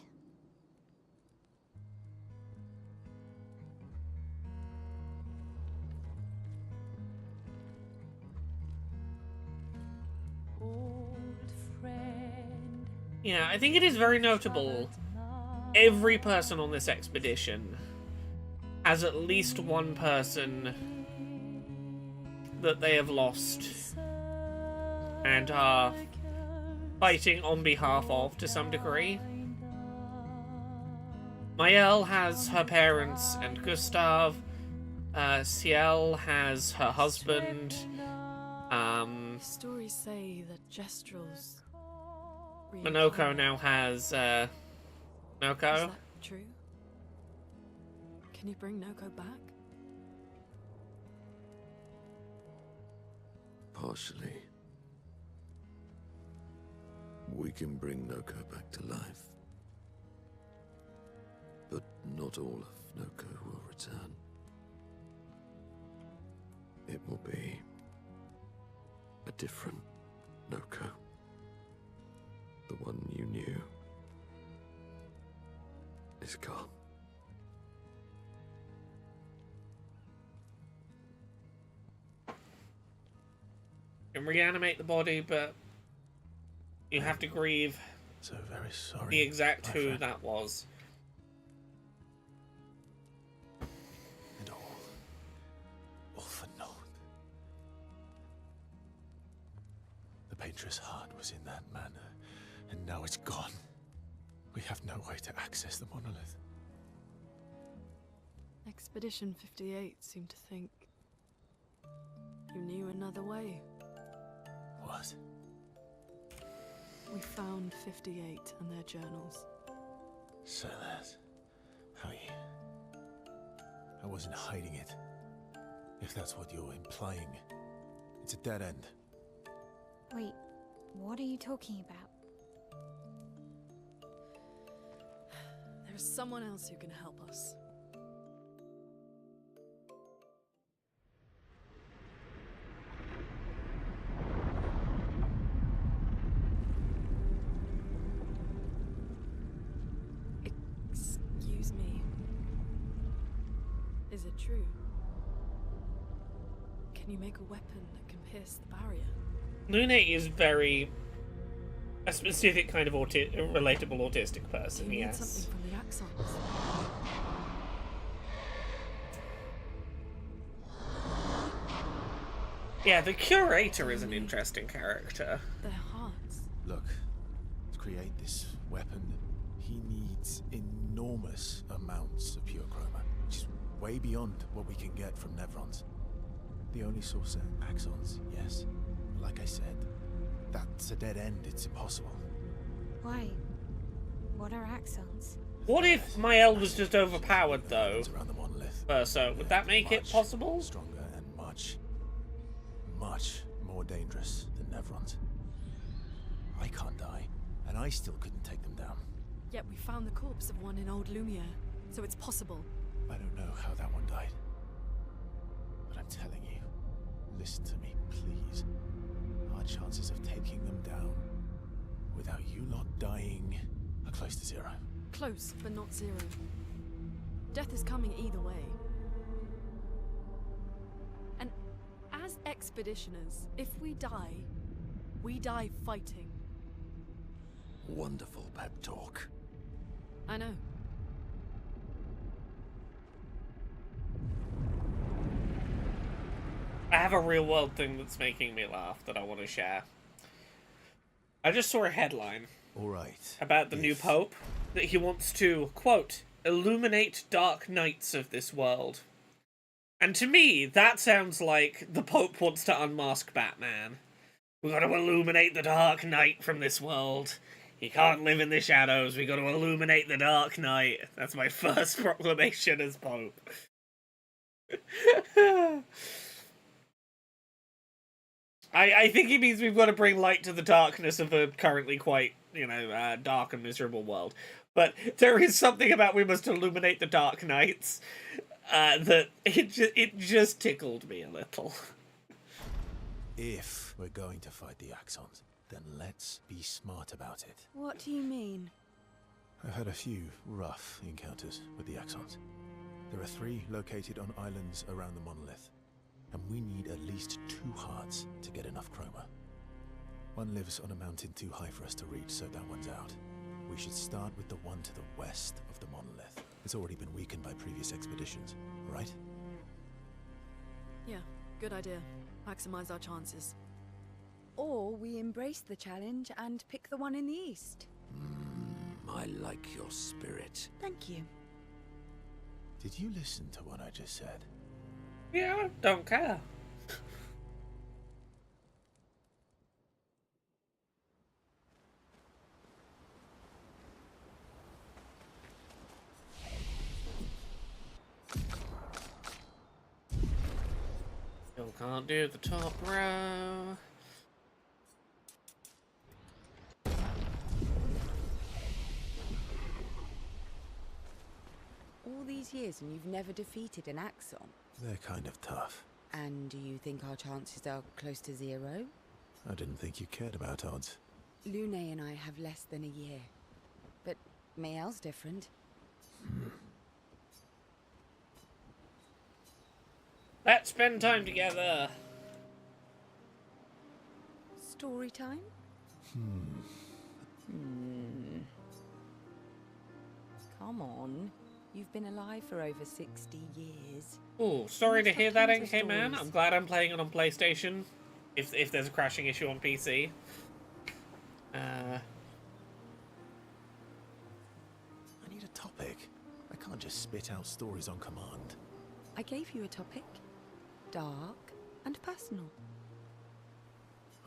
Yeah, I think it is very notable. Every person on this expedition has at least one person that they have lost and are fighting on behalf of to some degree. Maëlle has her parents and Gustav. Ciel has her husband. Stories say that Jestrels. Minoko now has Noko. Is that true? Can you bring Noko back? Partially. We can bring Noko back to life. But not all of Noko will return. It will be a different Noko. The one you knew is gone. You can reanimate the body, but you have to grieve So very sorry. the exact my who friend. that was. And all for naught. The painter's heart was in that manor, and now it's gone. We have no way to access the monolith. Expedition 58 seemed to think you knew another way. What? We found 58 and their journals. So that's how you... I wasn't hiding it. If that's what you're implying. It's a dead end. Wait, what are you talking about? There is someone else who can help us. Excuse me. Is it true? Can you make a weapon that can pierce the barrier? Lune is very a specific kind of relatable autistic person, Do you need yes. something from the axons? Yeah, the curator is an interesting character. Their hearts. Look, to create this weapon, he needs enormous amounts of pure chroma, which is way beyond what we can get from Nevrons. The only source are axons, yes. But like I said, that's a dead end. It's impossible. Why? What are axons? What if Maëlle was just overpowered, though? Around the monolith. So would that make it Much possible? Stronger and much more dangerous than Nevrons. I can't die, and I still couldn't take them down. Yet we found the corpse of one in Old Lumiere, so it's possible. I don't know how that one died. But I'm telling you, listen to me, please. Our chances of taking them down without you lot dying are close to zero. Close, but not zero. Death is coming either way. And as expeditioners, if we die fighting. Wonderful pep talk. I know. I have a real world thing that's making me laugh that I want to share. I just saw a headline All right. about the new pope, that he wants to, quote, illuminate dark nights of this world. And to me, that sounds like the pope wants to unmask Batman. We gotta illuminate the dark night from this world. He can't live in the shadows, we gotta illuminate the dark night. That's my first proclamation as pope. I think he means we've got to bring light to the darkness of a currently quite, dark and miserable world. But there is something about we must illuminate the dark nights that it just tickled me a little. If we're going to fight the Axons, then let's be smart about it. What do you mean? I've had a few rough encounters with the Axons. There are 3 located on islands around the monolith, and we need at least 2 hearts to get enough chroma. One lives on a mountain too high for us to reach, so that one's out. We should start with the one to the west of the monolith. It's already been weakened by previous expeditions, right? Yeah, good idea. Maximize our chances. Or we embrace the challenge and pick the one in the east. I like your spirit. Thank you. Did you listen to what I just said? Yeah, I don't care. Still can't do the top row. All these years and you've never defeated an Axon? They're kind of tough. And do you think our chances are close to 0? I didn't think you cared about odds. Lune and I have less than a year. But Mael's different. Let's spend time together. Story time? Come on. You've been alive for over 60 years. Oh, sorry to Let's hear look that, into NK Man. stories. I'm glad I'm playing it on PlayStation. If there's a crashing issue on PC. I need a topic. I can't just spit out stories on command. I gave you a topic. Dark and personal.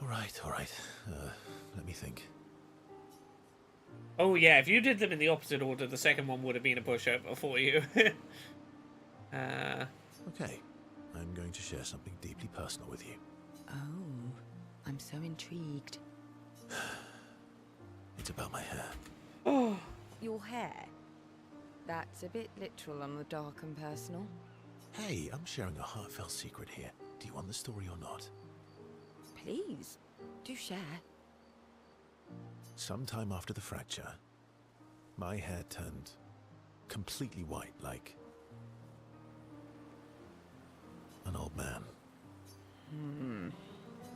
All right. Let me think. Oh yeah, if you did them in the opposite order, the second one would have been a pushover for you. Okay, I'm going to share something deeply personal with you. Oh, I'm so intrigued. It's about my hair. Oh, Your hair? That's a bit literal on the dark and personal. Hey, I'm sharing a heartfelt secret here. Do you want the story or not? Please, do share. Sometime after the fracture, my hair turned completely white, like an old man.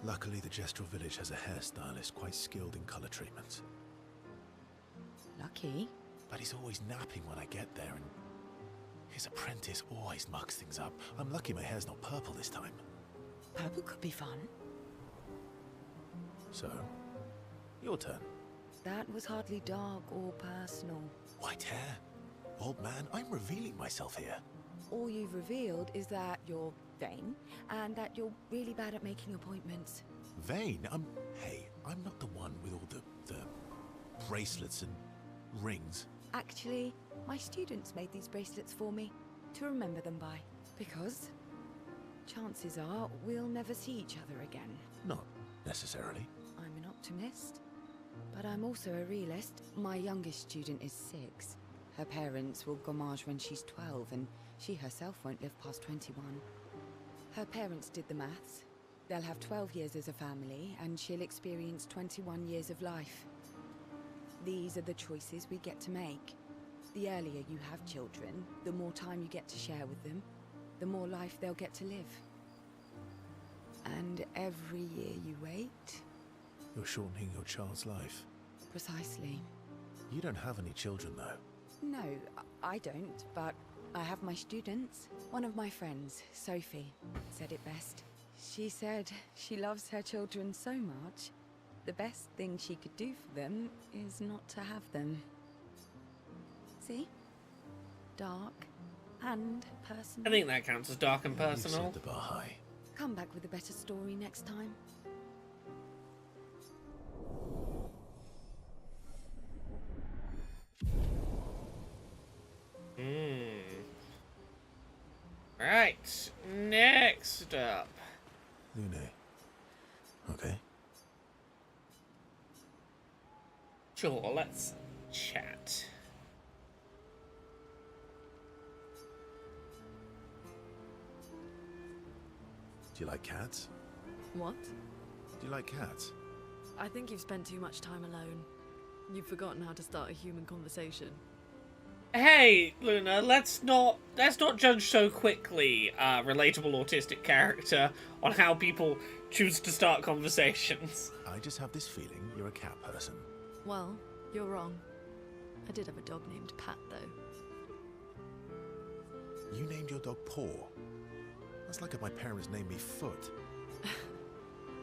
Luckily, the Gestural village has a hairstylist quite skilled in color treatments. Lucky. But he's always napping when I get there, and his apprentice always mucks things up. I'm lucky my hair's not purple this time. Purple could be fun. So, your turn. That was hardly dark or personal. White hair? Old man, I'm revealing myself here. All you've revealed is that you're vain, and that you're really bad at making appointments. Vain? Hey, I'm not the one with all the bracelets and rings. Actually, my students made these bracelets for me, to remember them by. Because chances are we'll never see each other again. Not necessarily. I'm an optimist, but I'm also a realist. My youngest student is 6. Her parents will gommage when she's 12, and she herself won't live past 21. Her parents did the maths. They'll have 12 years as a family, and she'll experience 21 years of life. These are the choices we get to make. The earlier you have children, the more time you get to share with them, the more life they'll get to live. And every year you wait... You're shortening your child's life. Precisely. You don't have any children, though. No, I don't, but I have my students. One of my friends, Sophie, said it best. She said she loves her children so much, the best thing she could do for them is not to have them. See? Dark and personal. I think that counts as dark and You personal. set the bar high. Come back with a better story next time. Right, next up. Lune. Okay. Sure, let's chat. Do you like cats? What? Do you like cats? I think you've spent too much time alone. You've forgotten how to start a human conversation. Hey, Luna, let's not judge so quickly, relatable autistic character, on how people choose to start conversations. I just have this feeling you're a cat person. Well, you're wrong. I did have a dog named Pat, though. You named your dog Paw. That's like if my parents named me Foot.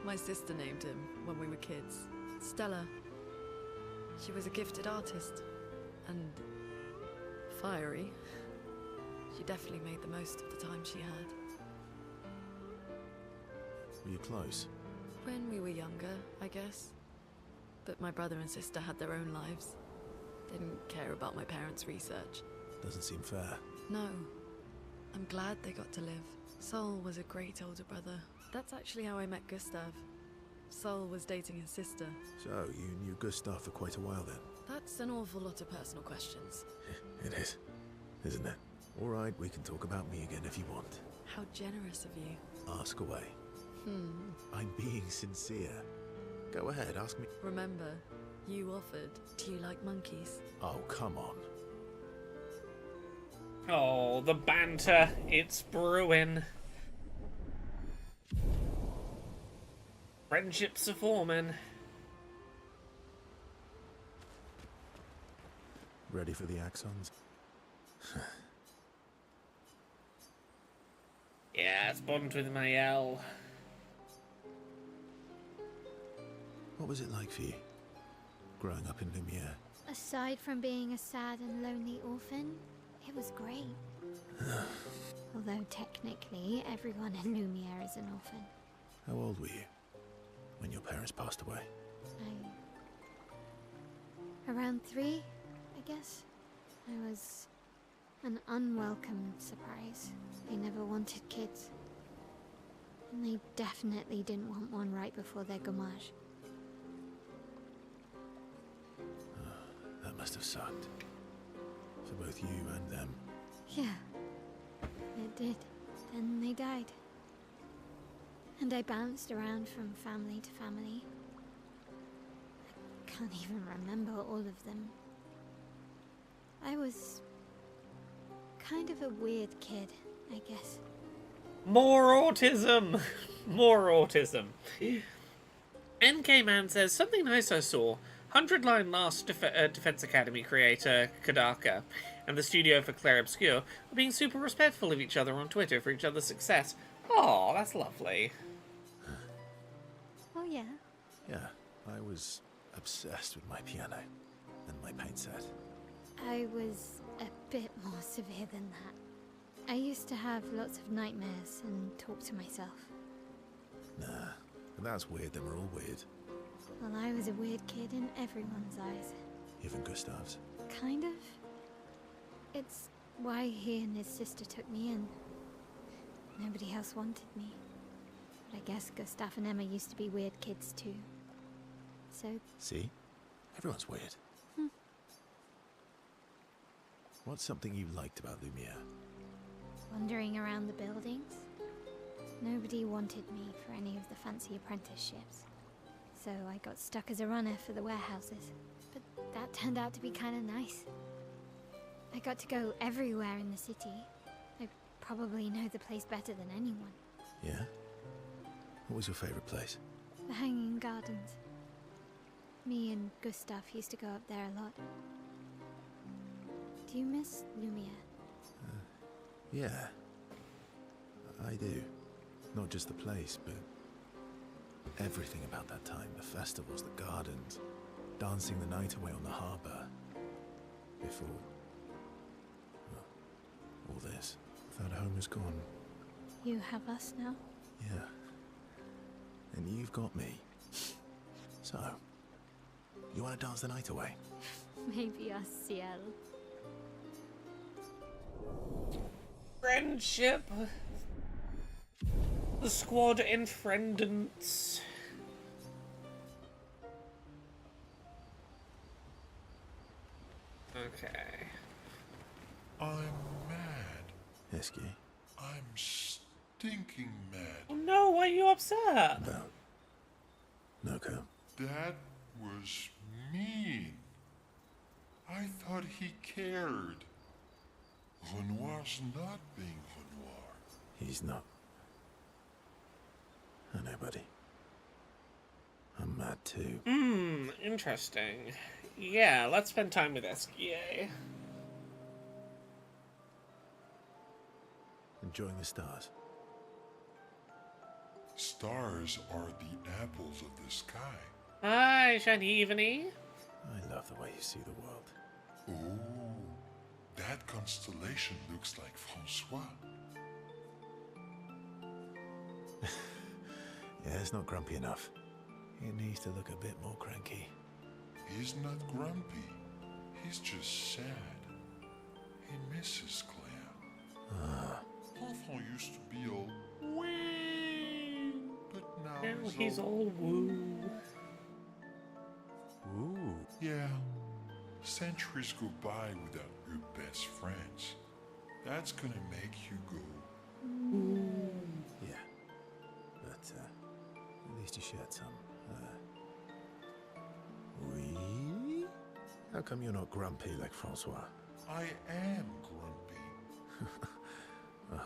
My sister named him when we were kids. Stella. She was a gifted artist. And fiery. She definitely made the most of the time she had. Were you close? When we were younger, I guess. But my brother and sister had their own lives. They didn't care about my parents' research. Doesn't seem fair. No. I'm glad they got to live. Sol was a great older brother. That's actually how I met Gustav. Sol was dating his sister. So, you knew Gustav for quite a while then? That's an awful lot of personal questions. It is, isn't it? All right, we can talk about me again if you want. How generous of you. Ask away. I'm being sincere. Go ahead, ask me. Remember, you offered. Do you like monkeys? Oh, come on. Oh, the banter. It's brewing. Friendships are forming. Ready for the axons? Yeah, it's bond with my L. What was it like for you, growing up in Lumiere? Aside from being a sad and lonely orphan, it was great. Although technically, everyone in Lumiere is an orphan. How old were you when your parents passed away? Around 3, I guess. I was an unwelcome surprise. They never wanted kids. And they definitely didn't want one right before their gommage. That must have sucked. For both you and them. Yeah, it did. Then they died. And I bounced around from family to family. I can't even remember all of them. I was kind of a weird kid, I guess. More autism! More autism. NK Man says, something nice I saw. 100-line Last Defense Academy creator Kadaka and the studio for Clair Obscur are being super respectful of each other on Twitter for each other's success. Oh, that's lovely. Oh yeah? Yeah, I was obsessed with my piano and my paint set. I was a bit more severe than that. I used to have lots of nightmares and talk to myself. Nah, but that's weird, then we're all weird. Well, I was a weird kid in everyone's eyes. Even Gustav's. Kind of. It's why he and his sister took me in. Nobody else wanted me. But I guess Gustav and Emma used to be weird kids too. So... See? Everyone's weird. What's something you liked about Lumiere? wandering around the buildings. Nobody wanted me for any of the fancy apprenticeships. So I got stuck as a runner for the warehouses. But that turned out to be kind of nice. I got to go everywhere in the city. I probably know the place better than anyone. Yeah? What was your favorite place? The Hanging Gardens. Me and Gustav used to go up there a lot. Do you miss Lumiere? Yeah. I do. Not just the place, but everything about that time. The festivals, the gardens, dancing the night away on the harbour. Before... well, all this. That home is gone. You have us now? Yeah. And you've got me. So, you want to dance the night away? Maybe us, Ciel. Friendship. The squad in friendance. Okay. I'm mad. Esky. I'm stinking mad. Oh no, why are you upset? About... Noko. That was mean. I thought he cared. Renoir's not being Renoir. He's not. I know, buddy. I'm mad too. Interesting. Yeah, let's spend time with Esky. Enjoying the stars. Stars are the apples of the sky. Hi, shiny evening. I love the way you see the world. Oh, that constellation looks like Francois. Yeah, it's not grumpy enough. It needs to look a bit more cranky. He's not grumpy. He's just sad. He misses Claire. Enfant used to be all wee, but now Now he's all woo. Ooh. Yeah. Centuries go by without your best friends. That's gonna make you go. Yeah. But, at least you shared some. Oui? How come you're not grumpy like Francois? I am grumpy.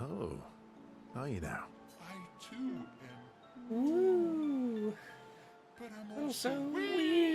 Oh. Are you now? I too am, Woo. but I'm Also also wee.